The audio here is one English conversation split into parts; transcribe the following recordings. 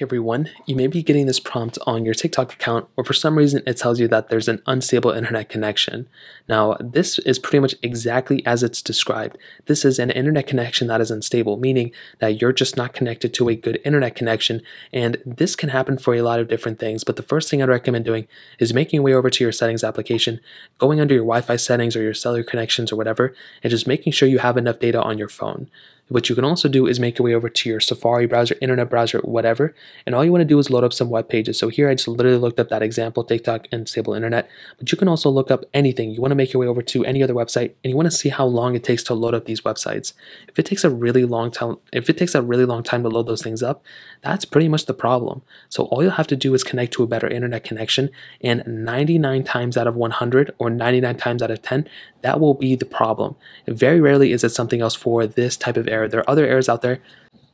Everyone, you may be getting this prompt on your TikTok account, or for some reason it tells you that there's an unstable internet connection. Now, this is pretty much exactly as it's described. This is an internet connection that is unstable, meaning that you're just not connected to a good internet connection, and this can happen for a lot of different things. But the first thing I'd recommend doing is making your way over to your settings application, going under your Wi-Fi settings or your cellular connections or whatever, and just making sure you have enough data on your phone. What you can also do is make your way over to your Safari browser, internet browser, whatever, and all you want to do is load up some web pages. So here I just literally looked up that example, TikTok and stable internet, but you can also look up anything. You want to make your way over to any other website, and you want to see how long it takes to load up these websites. If it takes a really long time to load those things up, that's pretty much the problem. So all you'll have to do is connect to a better internet connection, and 99 times out of 100 or 99 times out of 10, that will be the problem. Very rarely is it something else for this type of error. There are other errors out there,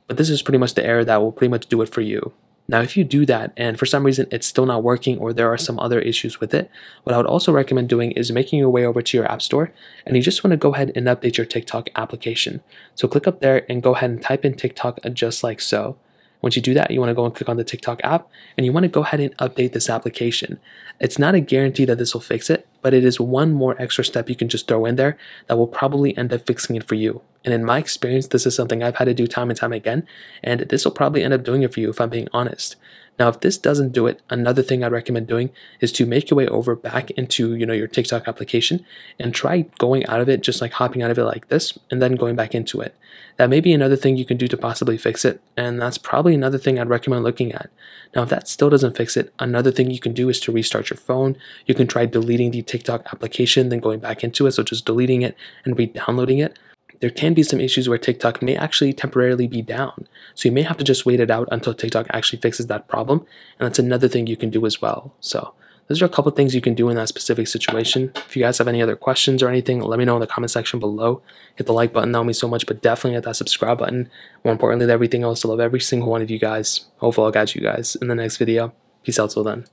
but this is pretty much the error that will pretty much do it for you. Now, if you do that and for some reason it's still not working or there are some other issues with it, what I would also recommend doing is making your way over to your app store, and you just want to go ahead and update your TikTok application. So click up there and go ahead and type in TikTok just like so. Once you do that, you want to go and click on the TikTok app, and you want to go ahead and update this application. It's not a guarantee that this will fix it, but it is one more extra step you can just throw in there that will probably end up fixing it for you. And in my experience, this is something I've had to do time and time again, and this will probably end up doing it for you if I'm being honest. Now, if this doesn't do it, another thing I'd recommend doing is to make your way over back into your TikTok application and try going out of it, just like hopping out of it like this, and then going back into it. That may be another thing you can do to possibly fix it, and that's probably another thing I'd recommend looking at. Now, if that still doesn't fix it, another thing you can do is to restart your phone. You can try deleting the TikTok application, then going back into it, so just deleting it and re-downloading it. There can be some issues where TikTok may actually temporarily be down. So you may have to just wait it out until TikTok actually fixes that problem. And that's another thing you can do as well. So those are a couple things you can do in that specific situation. If you guys have any other questions or anything, let me know in the comment section below. Hit the like button, that would mean so much, but definitely hit that subscribe button. More importantly than everything else, I love every single one of you guys. Hopefully I'll catch you guys in the next video. Peace out till then.